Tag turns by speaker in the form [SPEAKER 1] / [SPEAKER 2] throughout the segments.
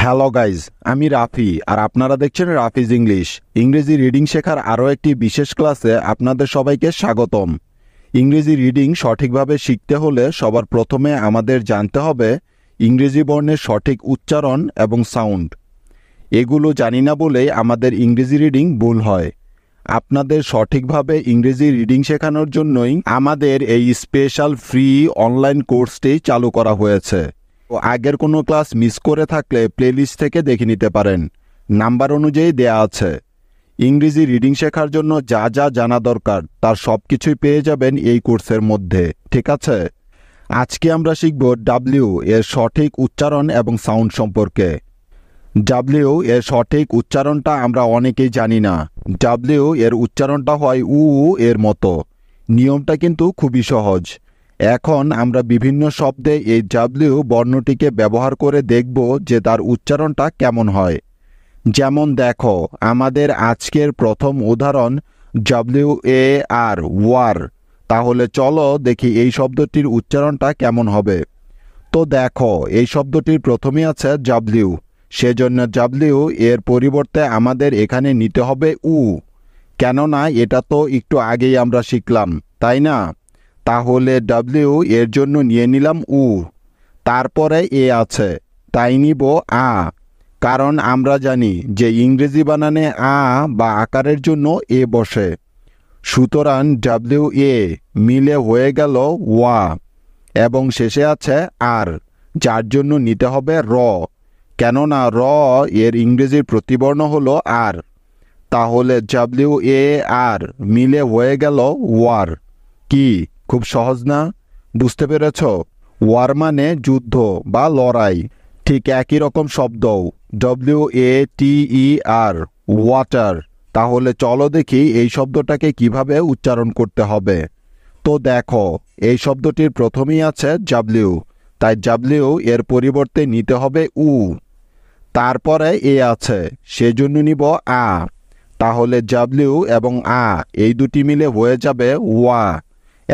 [SPEAKER 1] Hello guys, আমি রাফি আর আপনারা দেখছেন রাফিজ ইংলিশ। ইংরেজি রিডিং শেখার আরও একটি বিশেষ ক্লাসে আপনাদের সবাইকে স্বাগতম। ইংরেজি রিডিং সঠিকভাবে শিখতে হলে সবার প্রথমে আমাদের জানতে হবে ইংরেজি বর্ণের সঠিক উচ্চারণ এবং সাউন্ড। এগুলো জানি না বলেই আমাদের ইংরেজি রিডিং ভুল হয়। আপনাদের সঠিকভাবে ইংরেজি রিডিং শেখানোর জন্যই আমাদের এই স্পেশাল ফ্রি অনলাইন কোর্সটি চালু করা হয়েছে। আগের কোনো ক্লাস মিস করে থাকলে প্লেলিস্ট থেকে দেখে নিতে পারেন, নাম্বার অনুযায়ী দেয়া আছে। ইংরেজি রিডিং শেখার জন্য যা যা জানা দরকার তার সব কিছুই পেয়ে যাবেন এই কোর্সের মধ্যে, ঠিক আছে? আজকে আমরা শিখব ডাব্লিউ এর সঠিক উচ্চারণ এবং সাউন্ড সম্পর্কে। ডাব্লিউ এর সঠিক উচ্চারণটা আমরা অনেকেই জানি না। ডাব্লিউ এর উচ্চারণটা হয় উ এর মতো। নিয়মটা কিন্তু খুবই সহজ। এখন আমরা বিভিন্ন শব্দে এই ডাব্লিউ বর্ণটিকে ব্যবহার করে দেখব যে তার উচ্চারণটা কেমন হয়। যেমন দেখো, আমাদের আজকের প্রথম উদাহরণ WAR, ওয়ার। তাহলে চলো দেখি এই শব্দটির উচ্চারণটা কেমন হবে। তো দেখো, এই শব্দটির প্রথমে আছে ডাব্লিউ, সেজন্য ডাব্লিউ এর পরিবর্তে আমাদের এখানে নিতে হবে উ, কেননা এটা তো একটু আগেই আমরা শিখলাম, তাই না? তাহলে ডাব্লিউ এর জন্য নিয়ে নিলাম উ, তারপরে এ আছে, তাই নিব আ, কারণ আমরা জানি যে ইংরেজি বানানে আ বা আকারের জন্য এ বসে। সুতরাং ডাব্লিউ এ মিলে হয়ে গেল ওয়া, এবং শেষে আছে আর, যার জন্য নিতে হবে র, কেননা র এর ইংরেজির প্রতিবর্ণ হলো আর। তাহলে WAR মিলে হয়ে গেল ওয়ার। কি খুব সহজ না? বুঝতে পেরেছ? ওয়ার মানে যুদ্ধ বা লড়াই। ঠিক একই রকম শব্দও WATER, ওয়াটার। তাহলে চলো দেখি এই শব্দটাকে কিভাবে উচ্চারণ করতে হবে। তো দেখো, এই শব্দটির প্রথমেই আছে ডাব্লিউ, তাই ডাব্লিউ এর পরিবর্তে নিতে হবে উ, তারপরে এ আছে, সেজন্য নিব আ। তাহলে ডাব্লিউ এবং আ এই দুটি মিলে হয়ে যাবে ওয়া,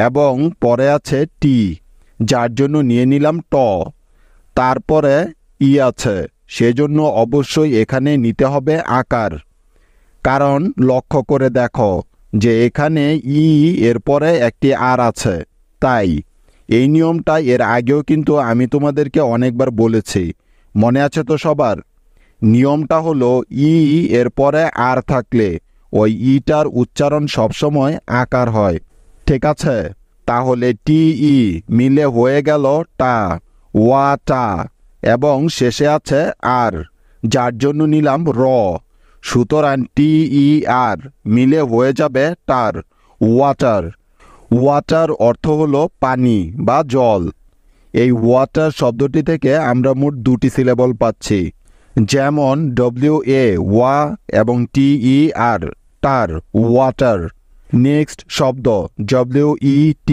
[SPEAKER 1] এবং পরে আছে টি, যার জন্য নিয়ে নিলাম ট। তারপরে ই আছে, সেজন্য অবশ্যই এখানে নিতে হবে আকার, কারণ লক্ষ্য করে দেখো যে এখানে ই এর পরে একটি আর আছে। তাই এই নিয়মটা এর আগেও কিন্তু আমি তোমাদেরকে অনেকবার বলেছি, মনে আছে তো সবার? নিয়মটা হলো ই এর পরে আর থাকলে ওই ইটার উচ্চারণ সবসময় আকার হয়, ঠিক আছে? তাহলে TE মিলে হয়ে গেল টা, ওয়াটা, এবং শেষে আছে আর, যার জন্য নিলাম র। সুতরাং TER মিলে হয়ে যাবে টার, ওয়াটার। ওয়াটার অর্থ হলো পানি বা জল। এই ওয়াটার শব্দটি থেকে আমরা মোট দুটি সিলেবল পাচ্ছি, যেমন WA ওয়া এবং TER টার, ওয়াটার। নেক্সট শব্দ WET,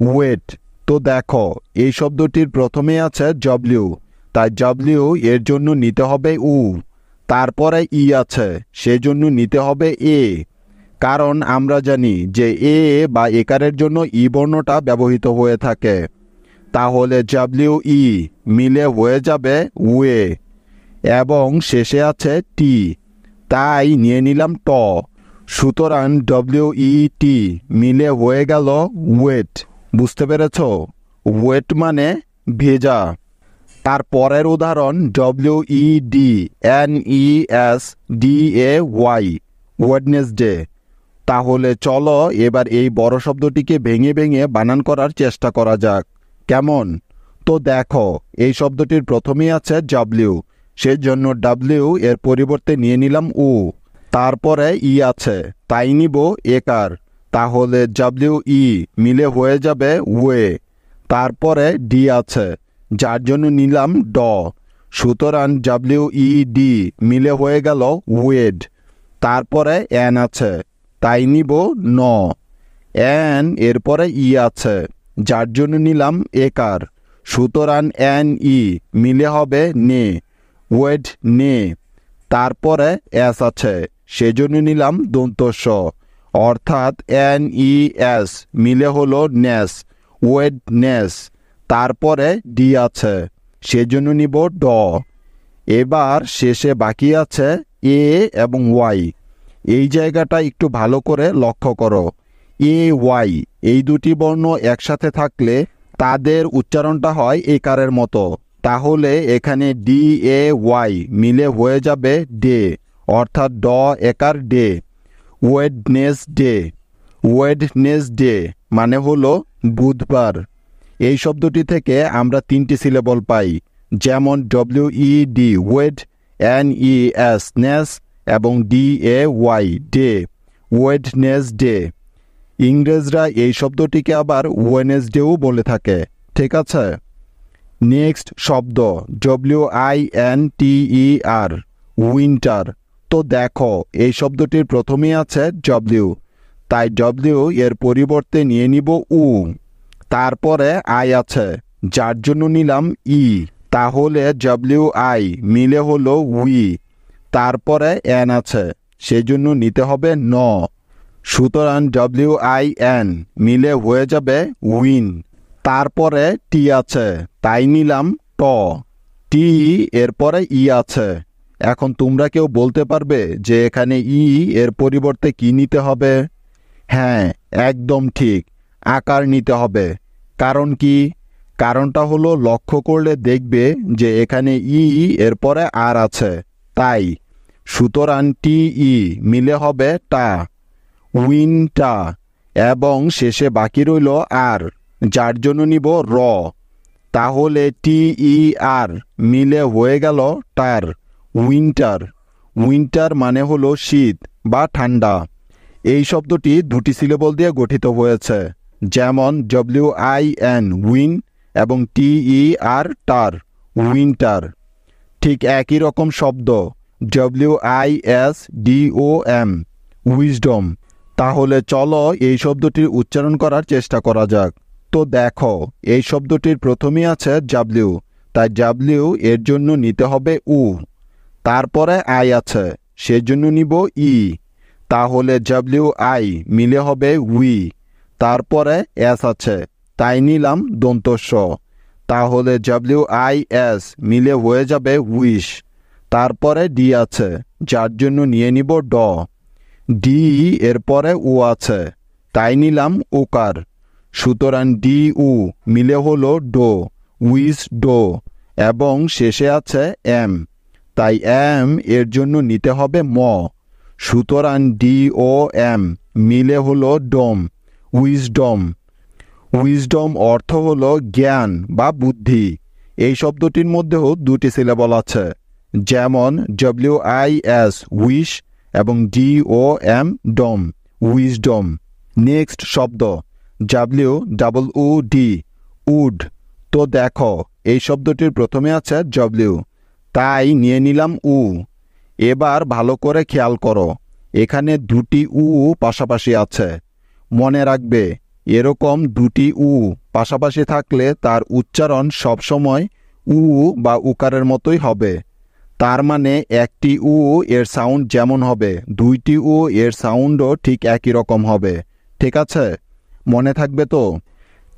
[SPEAKER 1] ওয়েট। তো দেখো, এই শব্দটির প্রথমে আছে ডাব্লিউ, তাই ডাব্লিউ এর জন্য নিতে হবে উ, তারপরে ই আছে, সেজন্য নিতে হবে এ, কারণ আমরা জানি যে এ বা একারের জন্য ই বর্ণটা ব্যবহৃত হয়ে থাকে। তাহলে WE মিলে হয়ে যাবে ওয়ে, এবং শেষে আছে টি, তাই নিয়ে নিলাম ট। সুতরাং WET মিলে হয়ে গেল ওয়েট। বুঝতে পেরেছ? ওয়েট মানে ভেজা। তার পরের উদাহরণ WEDNESDAY, ওয়েডনেসডে। তাহলে চলো এবার এই বড় শব্দটিকে ভেঙে ভেঙে বানান করার চেষ্টা করা যাক, কেমন? তো দেখো, এই শব্দটির প্রথমেই আছে ডাব্লিউ, সেজন্য ডাব্লিউ এর পরিবর্তে নিয়ে নিলাম উ, তারপরে ই আছে, তাই নিব একার। তাহলে WE মিলে হয়ে যাবে ওয়ে, তারপরে ডি আছে, যার জন্য নিলাম ড। সুতরাং WED মিলে হয়ে গেল ওয়েড, তারপরে এন আছে, তাই নিব ন। এন এরপরে ই আছে, যার জন্য নিলাম একার। সুতরাং NE মিলে হবে নে, ওয়েড নে। তারপরে এস আছে, সেজন্য নিলাম দন্তস্ব, অর্থাৎ NES মিলে হলো নেস, ওয়েড নেস। তারপরে ডি আছে, সেজন্য নিব ড। এবার শেষে বাকি আছে এ এবং ওয়াই। এই জায়গাটা একটু ভালো করে লক্ষ্য করো। এ ওয়াই এই দুটি বর্ণ একসাথে থাকলে তাদের উচ্চারণটা হয় একারের মতো। তাহলে এখানে ডি এ ওয়াই মিলে হয়ে যাবে ডে, অর্থাৎ ড একার ডে। ওয়েডনেসডে, ওয়েডনেসডে মানে হলো বুধবার। এই শব্দটি থেকে আমরা তিনটি সিলেবল পাই, যেমন ডব্লিউইডি ওয়েড, এনইএস নেস এবং DAY ডে, ওয়েডনেসডে। ইংরেজরা এই শব্দটিকে আবার ওয়েনেসডেও বলে থাকে। ঠিক আছে, নেক্সট শব্দ WINTER, উইন্টার। তো দেখো এই শব্দটির প্রথমেই আছে ডব্লিউ, তাই ডব্লিউ এর পরিবর্তে নিয়ে নিব উ। তারপরে আই আছে, যার জন্য নিলাম ই, তাহলে WI মিলে হলো উই। তারপরে এন আছে, সেজন্য নিতে হবে ন, সুতরাং WIN মিলে হয়ে যাবে উইন। তারপরে টি আছে, তাই নিলাম ট, টি এরপরে ই আছে। এখন তোমরা কেউ বলতে পারবে যে এখানে ই এর পরিবর্তে কি নিতে হবে? হ্যাঁ, একদম ঠিক, আকার নিতে হবে। কারণ কি? কারণটা হলো লক্ষ্য করলে দেখবে যে এখানে ই এরপরে আর আছে, তাই। সুতরাং TE মিলে হবে টা, উইনটা। এবং শেষে বাকি রইল আর, যার জন্য নিব র। তাহলে TER মিলে হয়ে গেল টার, উইন্টার। উইন্টার মানে হলো শীত বা ঠান্ডা। এই শব্দটি দুটি সিলেবল দিয়ে গঠিত হয়েছে, যেমন WIN উইন এবং TER টার, উইন্টার। ঠিক একই রকম শব্দ WISDOM, উইজডম। তাহলে চলো এই শব্দটির উচ্চারণ করার চেষ্টা করা যাক। তো দেখো এই শব্দটির প্রথমেই আছে ডাব্লিউ, তাই ডাব্লিউ এর জন্য নিতে হবে উ। তারপরে আই আছে, সেজন্য নিব ই, তাহলে WI মিলে হবে উই। তারপরে এস আছে, তাই নিলাম দন্তস্ব, তাহলে WIS মিলে হয়ে যাবে উইশ। তারপরে ডি আছে, যার জন্য নিয়ে নিব ড, ডি এরপরে উ আছে, তাই নিলাম উকার। সুতরাং DU মিলে হলো ডো, উইস ডো। এবং শেষে আছে এম, তাই এম এর জন্য নিতে হবে ম, সুতরাং DOM মিলে হলো ডোম, উইজডম। উইজডম অর্থ হলো জ্ঞান বা বুদ্ধি। এই শব্দটির মধ্যেও দুটি সিলেবল আছে, যেমন WIS উইশ এবং DOM ডম, উইজডম। নেক্সট শব্দ WOOD, উড। তো দেখো এই শব্দটির প্রথমে আছে ডব্লিউ, তাই নিয়ে নিলাম উ। এবার ভালো করে খেয়াল করো, এখানে দুটি উ পাশাপাশি আছে। মনে রাখবে, এরকম দুটি উ পাশাপাশি থাকলে তার উচ্চারণ সবসময় উ বা উকারের মতোই হবে। তার মানে একটি উ এর সাউন্ড যেমন হবে, দুইটি উ এর সাউন্ডও ঠিক একই রকম হবে। ঠিক আছে, মনে থাকবে তো?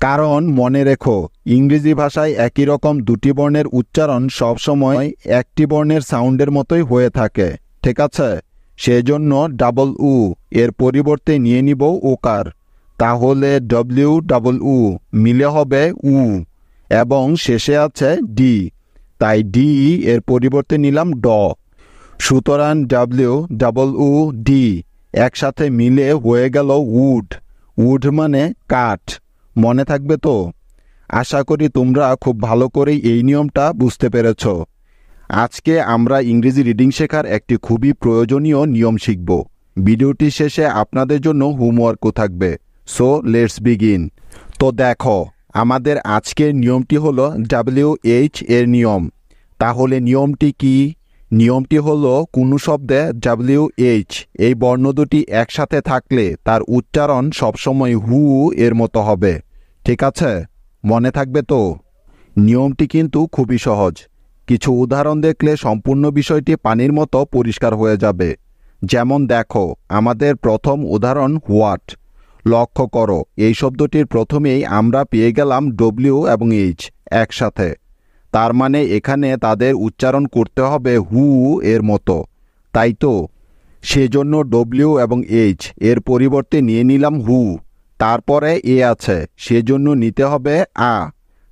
[SPEAKER 1] কারণ মনে রেখো, ইংরেজি ভাষায় একই রকম দুটি বর্ণের উচ্চারণ সবসময় একটি বর্ণের সাউন্ডের মতোই হয়ে থাকে। ঠিক আছে, সেজন্য ডাবল উ এর পরিবর্তে নিয়ে নিব ওকার, তাহলে WOO মিলে হবে উ। এবং শেষে আছে ডি, তাই ডি এর পরিবর্তে নিলাম ড। সুতরাং WOOD একসাথে মিলে হয়ে গেল উড। উড মানে কাঠ। মনে থাকবে তো? আশা করি তোমরা খুব ভালো করেই এই নিয়মটা বুঝতে পেরেছ। আজকে আমরা ইংরেজি রিডিং শেখার একটি খুবই প্রয়োজনীয় নিয়ম শিখব। ভিডিওটি শেষে আপনাদের জন্য হোমওয়ার্কও থাকবে। So let's begin. তো দেখো, আমাদের আজকের নিয়মটি হলো WH এর নিয়ম। তাহলে নিয়মটি কি? নিয়মটি হলো কোনো শব্দে WH এই বর্ণ দুটি একসাথে থাকলে তার উচ্চারণ সবসময় হু এর মতো হবে। ঠিক আছে, মনে থাকবে তো? নিয়মটি কিন্তু খুবই সহজ। কিছু উদাহরণ দেখলে সম্পূর্ণ বিষয়টি পানির মতো পরিষ্কার হয়ে যাবে। যেমন দেখো, আমাদের প্রথম উদাহরণ হোয়াট। লক্ষ্য করো, এই শব্দটির প্রথমেই আমরা পেয়ে গেলাম W এবং H একসাথে। তার মানে এখানে তাদের উচ্চারণ করতে হবে হু এর মতো, তাই তো? সেজন্য ডব্লিউ এবং এইচ এর পরিবর্তে নিয়ে নিলাম হু। তারপরে এ আছে, সেজন্য নিতে হবে আ,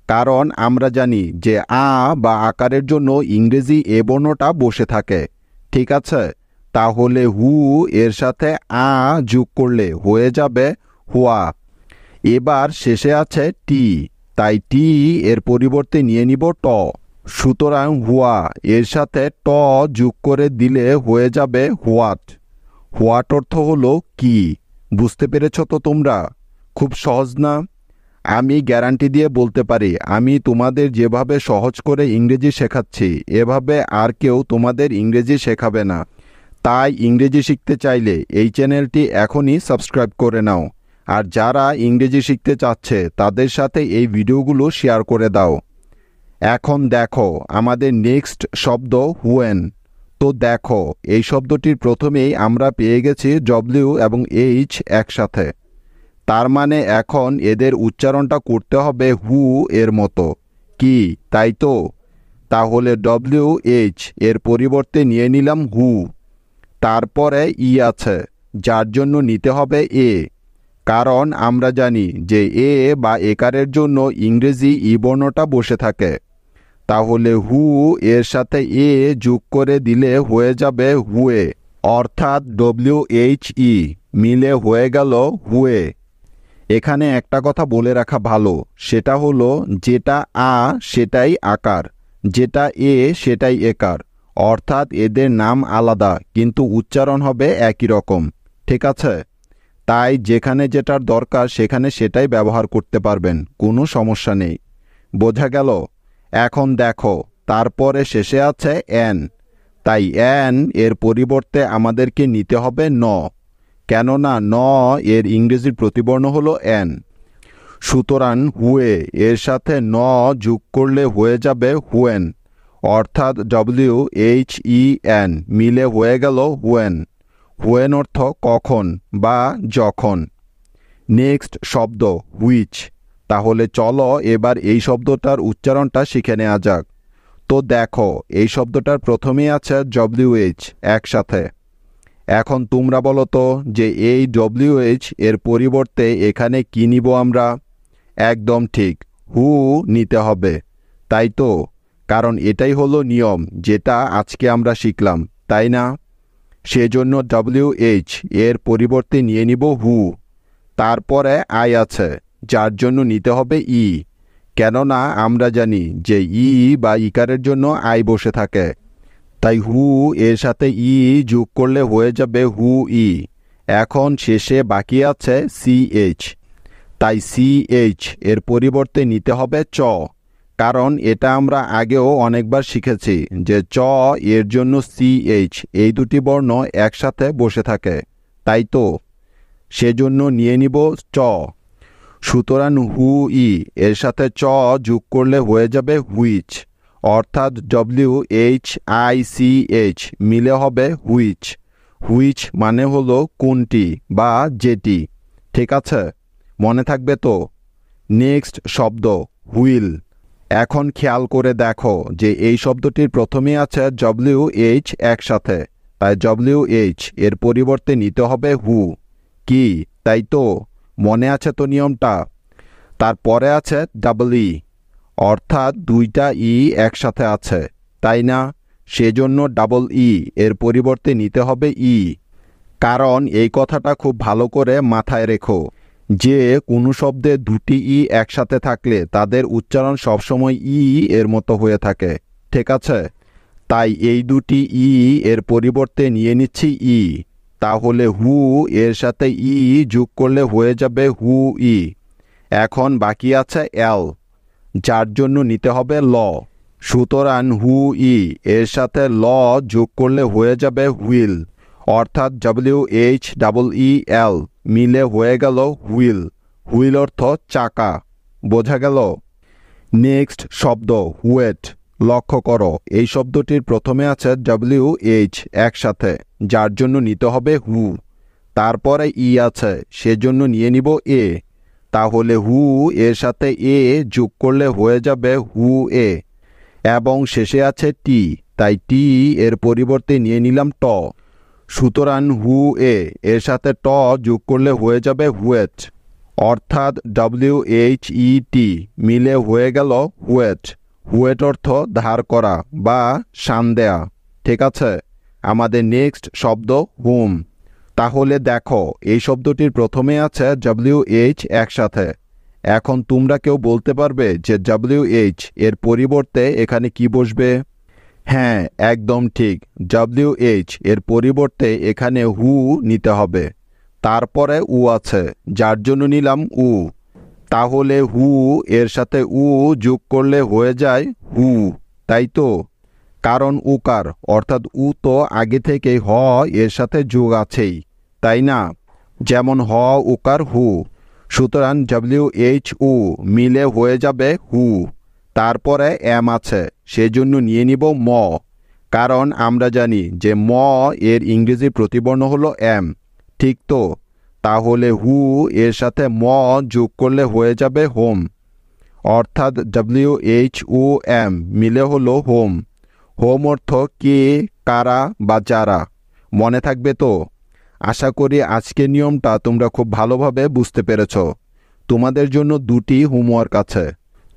[SPEAKER 1] কারণ আমরা জানি যে আ বা আকারের জন্য ইংরেজি এ বর্ণটা বসে থাকে। ঠিক আছে, তাহলে হু এর সাথে আ যোগ করলে হয়ে যাবে হুয়া। এবার শেষে আছে টি, তাই টি এর পরিবর্তে নিয়ে নিব ট। সুতরাং হুয়া এর সাথে ট যোগ করে দিলে হয়ে যাবে হোয়াট। হোয়াট অর্থ হলো কি। বুঝতে পেরেছ তো তোমরা? খুব সহজ না? আমি গ্যারান্টি দিয়ে বলতে পারি, আমি তোমাদের যেভাবে সহজ করে ইংরেজি শেখাচ্ছি এভাবে আর কেউ তোমাদের ইংরেজি শেখাবে না। তাই ইংরেজি শিখতে চাইলে এই চ্যানেলটি এখনই সাবস্ক্রাইব করে নাও, আর যারা ইংরেজি শিখতে চাচ্ছে তাদের সাথে এই ভিডিওগুলো শেয়ার করে দাও। এখন দেখো আমাদের নেক্সট শব্দ হুয়েন। তো দেখো এই শব্দটির প্রথমেই আমরা পেয়ে গেছি ডব্লিউ এবং এইচ একসাথে। তার মানে এখন এদের উচ্চারণটা করতে হবে হু এর মতো, কি তাই তো? তাহলে ডব্লিউ এইচ এর পরিবর্তে নিয়ে নিলাম হু। তারপরে ই আছে, যার জন্য নিতে হবে এ, কারণ আমরা জানি যে এ বা একারের জন্য ইংরেজি ই বর্ণটা বসে থাকে। তাহলে হু এর সাথে এ যোগ করে দিলে হয়ে যাবে হুয়ে, অর্থাৎ WHE মিলে হয়ে গেল হুয়ে। এখানে একটা কথা বলে রাখা ভালো, সেটা হলো যেটা আ সেটাই আকার, যেটা এ সেটাই একার, অর্থাৎ এদের নাম আলাদা কিন্তু উচ্চারণ হবে একই রকম। ঠিক আছে? তাই যেখানে যেটার দরকার সেখানে সেটাই ব্যবহার করতে পারবেন, কোনো সমস্যা নেই। বোঝা গেল? এখন দেখো তারপরে শেষে আছে এন, তাই এন এর পরিবর্তে আমাদেরকে নিতে হবে ন, কেননা ন এর ইংরেজির প্রতিবর্ণ হলো এন। সুতরাং হুয়ে এর সাথে ন যোগ করলে হয়ে যাবে হুয়েন, অর্থাৎ WHEN মিলে হয়ে গেল হুয়েন। হুয়েন অর্থ কখন বা যখন। নেক্সট শব্দ হুইচ। তাহলে চলো এবার এই শব্দটার উচ্চারণটা শিখে নেওয়া যাক। তো দেখো এই শব্দটার প্রথমেই আছে WH একসাথে। এখন তোমরা বলো তো যে এই WH এর পরিবর্তে এখানে কি নিব আমরা? একদম ঠিক, হু নিতে হবে, তাই তো? কারণ এটাই হলো নিয়ম যেটা আজকে আমরা শিখলাম, তাই না? সেজন্য WH এর পরিবর্তে নিয়ে নিব হু। তারপরে আই আছে, যার জন্য নিতে হবে ই, কেননা আমরা জানি যে ই বা ইকারের জন্য আই বসে থাকে। তাই হু এর সাথে ই যোগ করলে হয়ে যাবে হু ই। এখন শেষে বাকি আছে CH, তাই CH এর পরিবর্তে নিতে হবে চ, কারণ এটা আমরা আগেও অনেকবার শিখেছি যে চ এর জন্য CH এই দুটি বর্ণ একসাথে বসে থাকে, তাই তো? সেজন্য নিয়ে নিব চ। সুতরাং হু ই এর সাথে চ যোগ করলে হয়ে যাবে হুইচ, অর্থাৎ WHICH মিলে হবে হুইচ। হুইচ মানে হলো কোনটি বা যেটি। ঠিক আছে, মনে থাকবে তো? নেক্সট শব্দ হুইল। এখন খেয়াল করে দেখো যে এই শব্দটির প্রথমে আছে WH একসাথে, তাই WH এর পরিবর্তে নিতে হবে হু, কি তাই তো? মনে আছে তো নিয়মটা? তারপরে আছে ডাবল ই, অর্থাৎ দুইটা ই একসাথে আছে, তাই না? সেজন্য ডাবল ই এর পরিবর্তে নিতে হবে ই। কারণ এই কথাটা খুব ভালো করে মাথায় রেখো যে কোনো শব্দে দুটি ই একসাথে থাকলে তাদের উচ্চারণ সবসময় ই এর মতো হয়ে থাকে। ঠিক আছে? তাই এই দুটি ই এর পরিবর্তে নিয়ে নিচ্ছি ই। তাহলে হু এর সাথে ই যোগ করলে হয়ে যাবে হু ই। এখন বাকি আছে এল, যার জন্য নিতে হবে ল। সুতরাং হু ই এর সাথে ল যোগ করলে হয়ে যাবে হুইল, অর্থাৎ WHEEL মিলে হয়ে গেল হুইল। হুইল অর্থ চাকা। বোঝা গেল? নেক্সট শব্দ হুয়েট। লক্ষ্য করো এই শব্দটির প্রথমে আছে WH একসাথে, যার জন্য নিতে হবে হু। তারপরে ই আছে, সেজন্য নিয়ে নিব এ। তাহলে হু এর সাথে এ যোগ করলে হয়ে যাবে হু এ। এবং শেষে আছে টি, তাই টি এর পরিবর্তে নিয়ে নিলাম ট। সুতরাং হু এর সাথে ট যোগ করলে হয়ে যাবে হুয়েট, অর্থাৎ WHET মিলে হয়ে গেল হুয়েট। হুয়েট অর্থ ধার করা বা শান দেয়া। ঠিক আছে, আমাদের নেক্সট শব্দ হুম। তাহলে দেখো, এই শব্দটির প্রথমে আছে WH একসাথে। এখন তোমরা কেউ বলতে পারবে যে WH এর পরিবর্তে এখানে কি বসবে? হ্যাঁ, একদম ঠিক। WH এর পরিবর্তে এখানে হু নিতে হবে। তারপরে উ আছে, যার জন্য নিলাম উ। তাহলে হু এর সাথে উ যোগ করলে হয়ে যায় হু, তাই তো? কারণ উকার, অর্থাৎ উ তো আগে থেকেই হ এর সাথে যোগ আছেই, তাই না? যেমন হ উকার হু। সুতরাং WHU মিলে হয়ে যাবে হু। তারপরে এম আছে, সেজন্য নিয়ে নিব ম, কারণ আমরা জানি যে ম এর ইংরেজি প্রতিবর্ণ হলো এম। ঠিক তো? তাহলে হু এর সাথে ম যোগ করলে হয়ে যাবে হোম, অর্থাৎ WHOM মিলে হলো হোম। হোম অর্থ কে, কারা বা যারা। মনে থাকবে তো? আশা করি আজকের নিয়মটা তোমরা খুব ভালোভাবে বুঝতে পেরেছ। তোমাদের জন্য দুটি হোমওয়ার্ক আছে।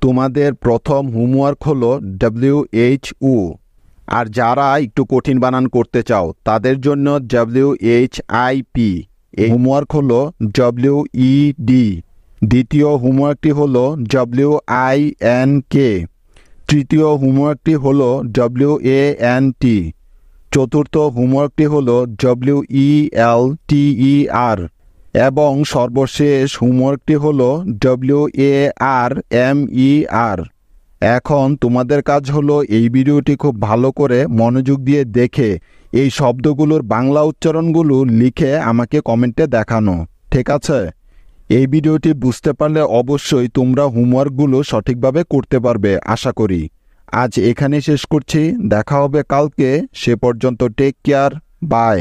[SPEAKER 1] তোমাদের প্রথম হোমওয়ার্ক হলো WHO, আর যারা একটু কঠিন বানান করতে চাও তাদের জন্য WHIP। এই হোমওয়ার্ক হলো WED। দ্বিতীয় হোমওয়ার্কটি হলো WINK। তৃতীয় হোমওয়ার্কটি হলো WANT। চতুর্থ হোমওয়ার্কটি হলো WELTER। এবং সর্বশেষ হোমওয়ার্কটি হলো WARMER। এখন তোমাদের কাজ হলো এই ভিডিওটি খুব ভালো করে মনোযোগ দিয়ে দেখে এই শব্দগুলোর বাংলা উচ্চারণগুলো লিখে আমাকে কমেন্টে দেখানো। ঠিক আছে? এই ভিডিওটি বুঝতে পারলে অবশ্যই তোমরা হোমওয়ার্কগুলো সঠিকভাবে করতে পারবে আশা করি। আজ এখানে শেষ করছি, দেখা হবে কালকে। সে পর্যন্ত টেক কেয়ার, বাই।